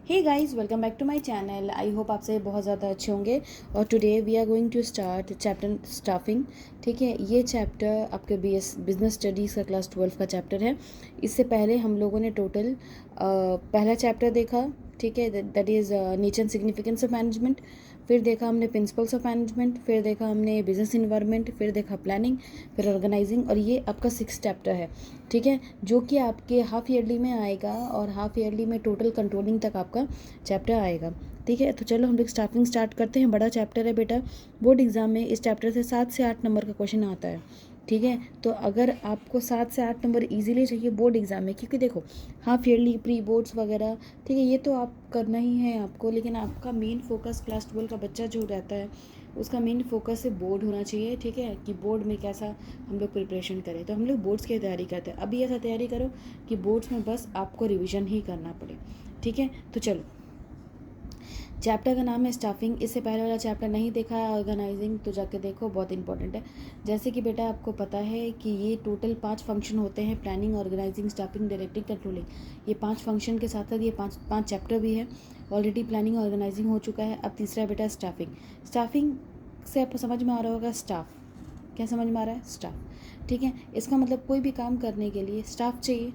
Hey guys, welcome back to my channel. I hope आप सभी बहुत ज़्यादा अच्छे होंगे। और today we are going to start chapter staffing. ठीक है, ये चैप्टर आपके बिजनेस स्टडीज़ का क्लास 12 का चैप्टर है। इससे पहले हम लोगों ने टोटल पहला चैप्टर देखा, ठीक है, that is nature and significance of management. फिर देखा हमने प्रिंसिपल्स ऑफ मैनेजमेंट, फिर देखा हमने बिजनेस इन्वायरमेंट, फिर देखा प्लानिंग, फिर ऑर्गेनाइजिंग, और ये आपका 6 चैप्टर है। ठीक है, जो कि आपके हाफ ईयरली में आएगा और हाफ ईयरली में टोटल कंट्रोलिंग तक आपका चैप्टर आएगा। ठीक है, तो चलो हम लोग स्टाफिंग स्टार्ट करते हैं। बड़ा चैप्टर है बेटा, बोर्ड एग्जाम में इस चैप्टर से 7 से 8 नंबर का क्वेश्चन आता है। ठीक है, तो अगर आपको 7 से 8 नंबर इजीली चाहिए बोर्ड एग्जाम में, क्योंकि देखो हाफ ईयरली प्री बोर्ड्स वगैरह, ठीक है, ये तो आप करना ही है आपको, लेकिन आपका मेन फोकस क्लास 12 का बच्चा जो रहता है उसका मेन फोकस है बोर्ड होना चाहिए। ठीक है, कि बोर्ड में कैसा हम लोग प्रिपरेशन करें, तो हम लोग बोर्ड्स की तैयारी करते हैं। अभी ऐसा तैयारी करो कि बोर्ड्स में बस आपको रिविजन ही करना पड़े। ठीक है, तो चलो, चैप्टर का नाम है स्टाफिंग। इससे पहले वाला चैप्टर नहीं देखा है ऑर्गेनाइजिंग, तो जाके देखो, बहुत इंपॉर्टेंट है। जैसे कि बेटा आपको पता है कि ये टोटल 5 फंक्शन होते हैं, planning, organising, staffing, directing, controlling. ये 5 फंक्शन के साथ साथ ये पाँच चैप्टर भी है। ऑलरेडी प्लानिंग ऑर्गेनाइजिंग हो चुका है, अब तीसरा बेटा स्टाफिंग। स्टाफिंग से आपको समझ में आ रहा होगा स्टाफ, क्या समझ में आ रहा है? स्टाफ। ठीक है, इसका मतलब कोई भी काम करने के लिए स्टाफ चाहिए।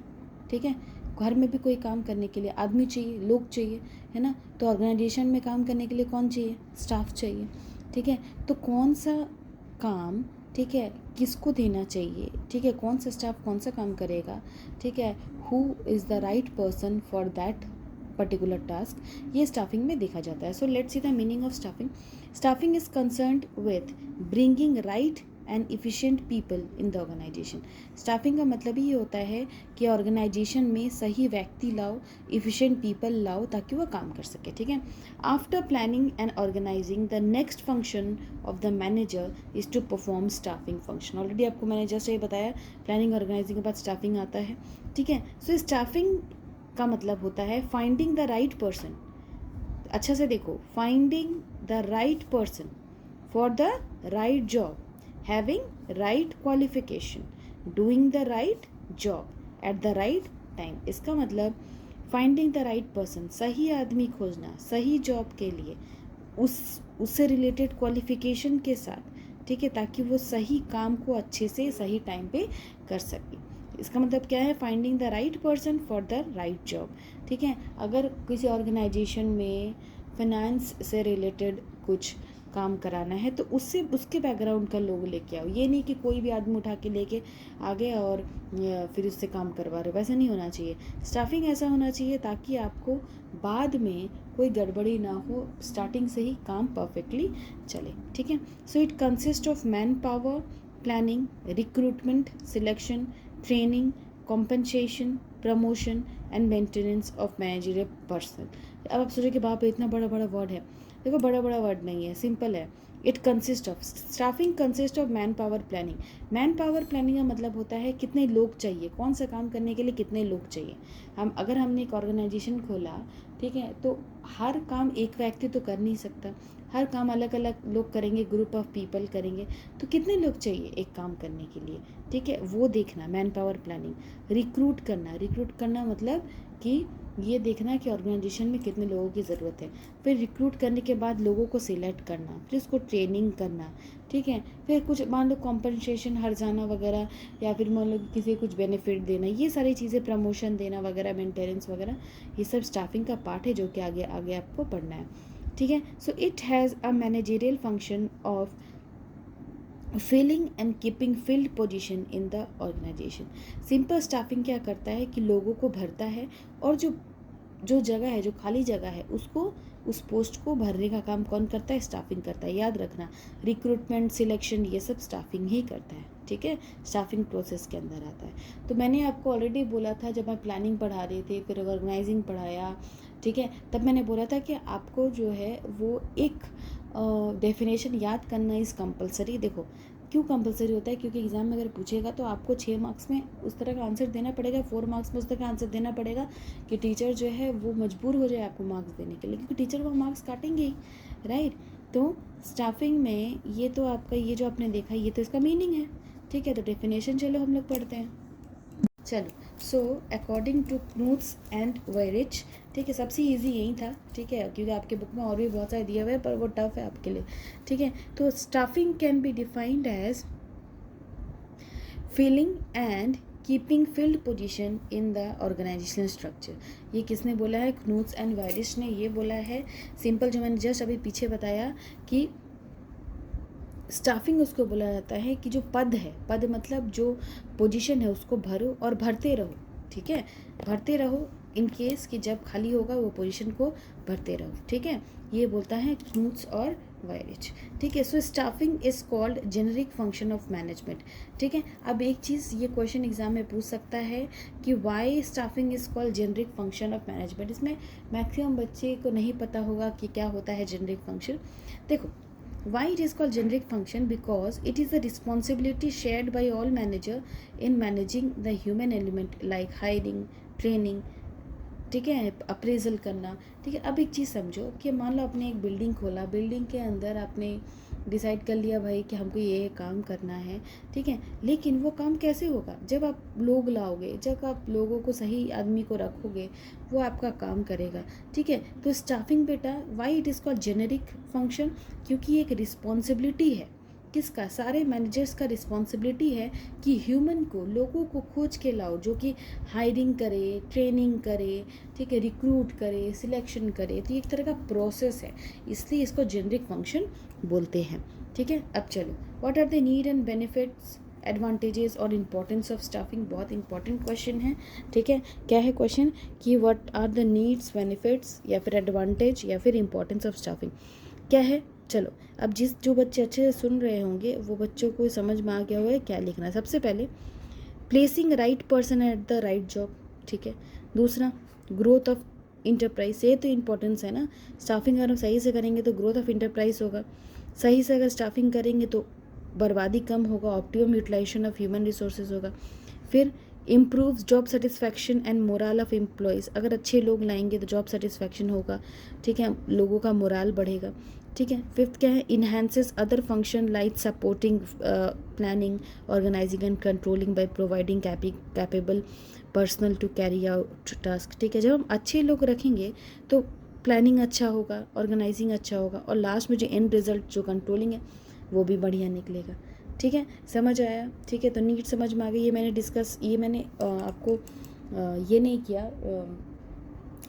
ठीक है, घर में भी कोई काम करने के लिए आदमी चाहिए, लोग चाहिए, है ना। तो ऑर्गेनाइजेशन में काम करने के लिए कौन चाहिए? स्टाफ चाहिए। ठीक है, तो कौन सा काम, ठीक है, किसको देना चाहिए, ठीक है, कौन सा स्टाफ कौन सा काम करेगा, ठीक है, who is the right person for that particular task, ये स्टाफिंग में देखा जाता है। So let's see the meaning of staffing. Staffing is concerned with bringing right and efficient people in the organisation. Staffing का मतलब ही होता है कि ऑर्गेनाइजेशन में सही व्यक्ति लाओ, इफ़िशिएंट पीपल लाओ, ताकि वो काम कर सके। ठीक है, after planning and organising the next function of the manager is to perform staffing function. Already आपको मैंने जस्ट ये बताया, प्लानिंग ऑर्गेनाइजिंग के बाद स्टाफिंग आता है। ठीक है, सो स्टाफिंग का मतलब होता है फाइंडिंग द राइट पर्सन। अच्छा से देखो, finding the right person for the right job, having right qualification, doing the right job at the right time. इसका मतलब फाइंडिंग द राइट पर्सन, सही आदमी खोजना सही जॉब के लिए, उससे रिलेटेड क्वालिफिकेशन के साथ, ठीक है, ताकि वो सही काम को अच्छे से सही टाइम पे कर सके। इसका मतलब क्या है? Finding the right person for the right job. ठीक है, अगर किसी ऑर्गेनाइजेशन में फाइनेंस से रिलेटेड कुछ काम कराना है तो उससे उसके बैकग्राउंड का लोग लेके आओ। ये नहीं कि कोई भी आदमी उठा के लेके आ गए और फिर उससे काम करवा रहे हो, वैसा नहीं होना चाहिए। स्टाफिंग ऐसा होना चाहिए ताकि आपको बाद में कोई गड़बड़ी ना हो, स्टार्टिंग से ही काम परफेक्टली चले। ठीक है, so it consist of man power, planning, recruitment, selection, training, compensation, promotion and maintenance of managerial person. अब आप सोचो कि बाप रे, इतना बड़ा बड़ा वर्ड है। देखो, बड़ा बड़ा वर्ड नहीं है, सिंपल है। It consist of, staffing consist of man power planning. Man power planning का मतलब होता है कितने लोग चाहिए, कौन सा काम करने के लिए कितने लोग चाहिए। अगर हमने एक ऑर्गेनाइजेशन खोला, ठीक है, तो हर काम एक व्यक्ति तो कर नहीं सकता, हर काम अलग अलग लोग करेंगे, ग्रुप ऑफ पीपल करेंगे, तो कितने लोग चाहिए एक काम करने के लिए। ठीक है, वो देखना, मैन पावर प्लानिंग। रिक्रूट करना मतलब कि ये देखना कि ऑर्गेनाइजेशन में कितने लोगों की ज़रूरत है। फिर रिक्रूट करने के बाद लोगों को सिलेक्ट करना, फिर उसको ट्रेनिंग करना। ठीक है, फिर कुछ मान लो कॉम्पनसेशन, हर्जाना वगैरह, या फिर मान लो किसी कुछ बेनिफिट देना, ये सारी चीज़ें, प्रमोशन देना वगैरह, मेंटेनेंस वगैरह, ये सब स्टाफिंग का पार्ट है जो कि आगे आगे आपको पढ़ना है। ठीक है, so it has a managerial function of filling and keeping filled position in the organisation. Simple staffing क्या करता है कि लोगों को भरता है, और जो जो जगह है, जो खाली जगह है, उसको, उस पोस्ट को भरने का काम कौन करता है? स्टाफिंग करता है। याद रखना, रिक्रूटमेंट, सिलेक्शन, ये सब स्टाफिंग ही करता है। ठीक है, स्टाफिंग प्रोसेस के अंदर आता है। तो मैंने आपको ऑलरेडी बोला था, जब मैं प्लानिंग पढ़ा रही थी, फिर ऑर्गेनाइजिंग पढ़ाया, ठीक है, तब मैंने बोला था कि आपको जो है वो एक डेफिनेशन याद करना इज़ कंपलसरी। देखो, क्यों कंपलसरी होता है? क्योंकि एग्जाम में अगर पूछेगा तो आपको 6 मार्क्स में उस तरह का आंसर देना पड़ेगा, 4 मार्क्स में उस तरह का आंसर देना पड़ेगा कि टीचर जो है वो मजबूर हो जाए आपको मार्क्स देने के लिए, क्योंकि टीचर वो मार्क्स काटेंगे ही, राइट। तो स्टाफिंग में ये तो आपका, ये जो आपने देखा, ये तो इसका मीनिंग है। ठीक है, तो डेफिनेशन चलो हम लोग पढ़ते हैं। चलो, सो अकॉर्डिंग टू क्नूट्स एंड वेरिच, ठीक है, सबसे इजी यही था, ठीक है, क्योंकि आपके बुक में और भी बहुत सारे दिए हुए हैं पर वो टफ है आपके लिए, ठीक है। तो staffing can be defined as filling and keeping filled position in the organisational structure. ये किसने बोला है? क्नूट्स एंड वायरिश ने ये बोला है। सिंपल, जो मैंने जस्ट अभी पीछे बताया कि स्टाफिंग उसको बोला जाता है कि जो पद है, पद मतलब जो पोजीशन है उसको भरो और भरते रहो, ठीक है, भरते रहो, इन केस कि जब खाली होगा वो पोजीशन को भरते रहो, ठीक है। ये बोलता है क्नूट्स और वायरिच, ठीक है। So staffing is called generic function of management, ठीक है। अब एक चीज़ ये क्वेश्चन एग्जाम में पूछ सकता है कि why staffing is called generic function of management. Maximum मैक्सिमम बच्चे को नहीं पता होगा कि क्या होता है जेनरिक फंक्शन। देखो, why it is called generic function? Because it is the responsibility shared by all manager in managing the human element like hiring, training, ठीक है, अप्रेजल करना, ठीक है। अब एक चीज़ समझो कि मान लो आपने एक बिल्डिंग खोला, बिल्डिंग के अंदर आपने डिसाइड कर लिया भाई कि हमको ये काम करना है, ठीक है, लेकिन वो काम कैसे होगा? जब आप लोग लाओगे, जब आप लोगों को, सही आदमी को रखोगे, वो आपका काम करेगा, ठीक है। तो स्टाफिंग बेटा, why it is called generic function? क्योंकि एक रिस्पॉन्सिबिलिटी है, किसका? सारे मैनेजर्स का रिस्पॉन्सिबिलिटी है कि ह्यूमन को, लोगों को खोज के लाओ जो कि हायरिंग करे, ट्रेनिंग करे, ठीक है, रिक्रूट करे, सिलेक्शन करे। तो ये एक तरह का प्रोसेस है, इसलिए इसको जेनरिक फंक्शन बोलते हैं, ठीक है। अब चलो, what are the need and benefits, advantages और इम्पोर्टेंस ऑफ स्टाफिंग? बहुत इंपॉर्टेंट क्वेश्चन है, ठीक है। क्या है क्वेश्चन कि what are the needs, benefits या फिर एडवांटेज या फिर इम्पोर्टेंस ऑफ स्टाफिंग, क्या है? चलो, अब जो बच्चे अच्छे से सुन रहे होंगे वो बच्चों को समझ में आ गया हुआ है क्या लिखना है। सबसे पहले, placing right person at the right job, ठीक है। दूसरा, ग्रोथ ऑफ इंटरप्राइज, ये तो इम्पोर्टेंस है ना। स्टाफिंग अगर हम सही से करेंगे तो ग्रोथ ऑफ इंटरप्राइज होगा, सही से अगर स्टाफिंग करेंगे तो बर्बादी कम होगा, optimum utilisation of human resources होगा। फिर improves job satisfaction and morale of employees, अगर अच्छे लोग लाएंगे तो जॉब सेटिस्फैक्शन होगा, ठीक है, लोगों का मोरल बढ़ेगा, ठीक है। फिफ्थ क्या है? Enhances other function like supporting planning, organising and controlling by providing capable personnel to carry out task, ठीक है। जब हम अच्छे लोग रखेंगे तो प्लानिंग अच्छा होगा, ऑर्गेनाइजिंग अच्छा होगा और लास्ट में जो एंड रिजल्ट जो कंट्रोलिंग है वो भी बढ़िया निकलेगा, ठीक है। समझ आया? ठीक है, तो नीट समझ में आ गई। ये मैंने आपको ये नहीं किया,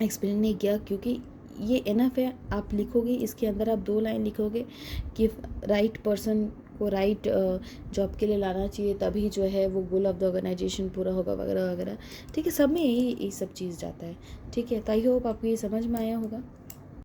एक्सप्लेन नहीं किया क्योंकि ये इनफ है। आप लिखोगे, इसके अंदर आप 2 लाइन लिखोगे कि राइट पर्सन को राइट जॉब के लिए लाना चाहिए, तभी जो है वो गोल ऑफ द ऑर्गेनाइजेशन पूरा होगा, वगैरह वगैरह, ठीक है। सब में यही सब चीज़ जाता है, ठीक है। तो आई होप आपको ये समझ में आया होगा।